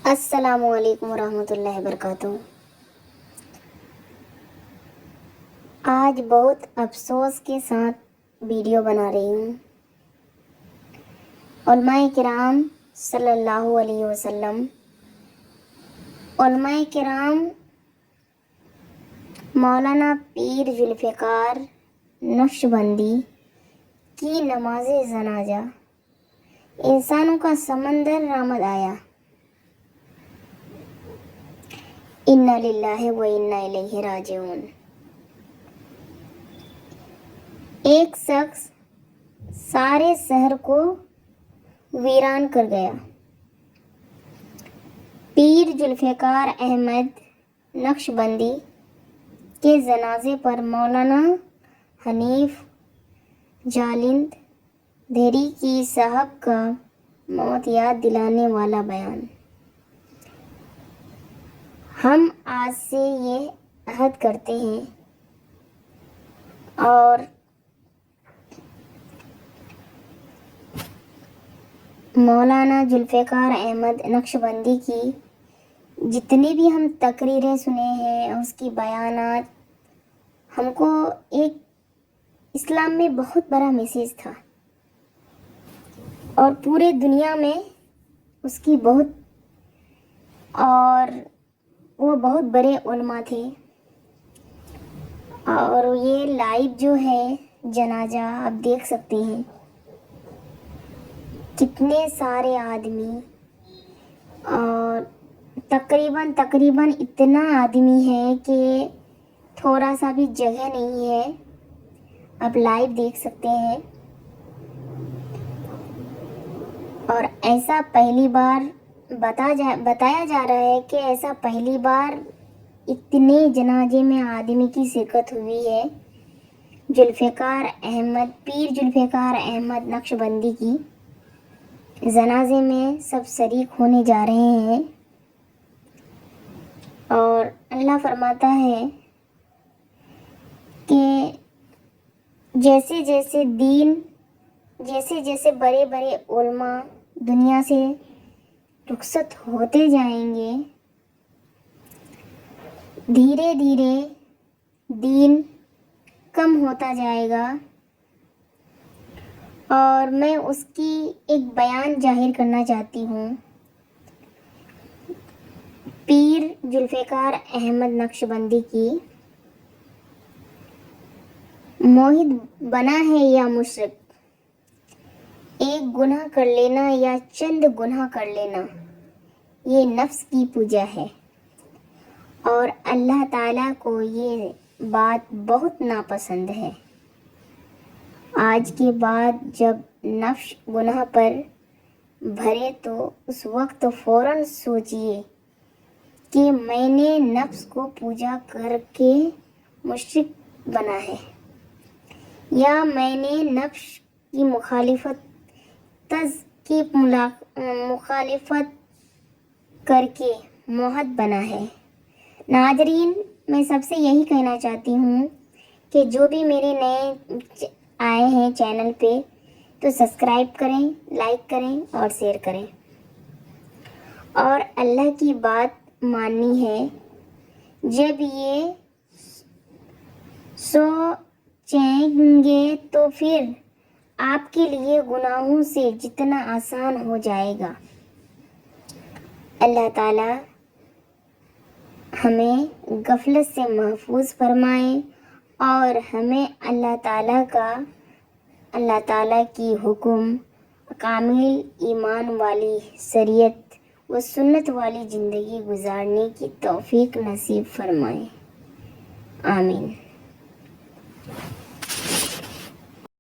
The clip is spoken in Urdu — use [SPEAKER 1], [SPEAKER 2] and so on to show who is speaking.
[SPEAKER 1] السلام علیکم ورحمۃ اللہ وبرکاتہ۔ آج بہت افسوس کے ساتھ ویڈیو بنا رہی ہوں۔ علماء کرام صلی اللہ علیہ وسلم، علماء کرام مولانا پیر ذوالفقار نقشبندی کی نماز جنازہ انسانوں کا سمندر رامد آیا۔ انا للہ و انا الیہ راجعون۔ ایک شخص سارے شہر کو ویران کر گیا۔ پیر ذوالفقار احمد نقشبندی کے جنازے پر مولانا حنیف جالند دھیری کی صاحب کا موت یاد دلانے والا بیان۔ ہم آج سے یہ عہد کرتے ہیں اور مولانا ذوالفقار احمد نقشبندی کی جتنی بھی ہم تقریریں سنے ہیں، اس کی بیانات، ہم کو ایک اسلام میں بہت بڑا میسیج تھا اور پورے دنیا میں اس کی وہ بہت بڑے علماء تھے۔ اور یہ لائیو جو ہے جنازہ آپ دیکھ سکتے ہیں، کتنے سارے آدمی، اور تقریباً اتنا آدمی ہے کہ تھوڑا سا بھی جگہ نہیں ہے۔ آپ لائیو دیکھ سکتے ہیں۔ اور ایسا پہلی بار بتایا جا رہا ہے کہ ایسا پہلی بار اتنے جنازے میں آدمی کی شرکت ہوئی ہے۔ پیر ذوالفقار احمد نقشبندی کی جنازے میں سب شریک ہونے جا رہے ہیں۔ اور اللہ فرماتا ہے کہ جیسے جیسے بڑے بڑے علماء دنیا سے رخصت ہوتے جائیں گے، دھیرے دھیرے دین کم ہوتا جائے گا۔ اور میں اس کی ایک بیان ظاہر کرنا چاہتی ہوں۔ پیر ذوالفقار احمد نقشبندی کی موحد بنا ہے یا مشرک، ایک گناہ کر لینا یا چند گناہ کر لینا، یہ نفس کی پوجا ہے اور اللہ تعالیٰ کو یہ بات بہت ناپسند ہے۔ آج کے بعد جب نفس گناہ پر بھرے تو اس وقت فوراً سوچئے کہ میں نے نفس کو پوجا کر کے مشرک بنا ہے، یا میں نے نفس کی مخالفت کر کے موحد بنا ہے۔ ناظرین، میں سب سے یہی کہنا چاہتی ہوں کہ جو بھی میرے نئے آئے ہیں چینل پہ تو سبسکرائب کریں، لائک کریں اور شیئر کریں، اور اللہ کی بات ماننی ہے۔ جب یہ سوچیں گے تو پھر آپ کے لیے گناہوں سے جتنا آسان ہو جائے گا۔ اللہ تعالی ہمیں غفلت سے محفوظ فرمائے اور ہمیں اللہ تعالی کی حکم، کامل ایمان والی شریعت و سنت والی زندگی گزارنے کی توفیق نصیب فرمائے۔ آمین۔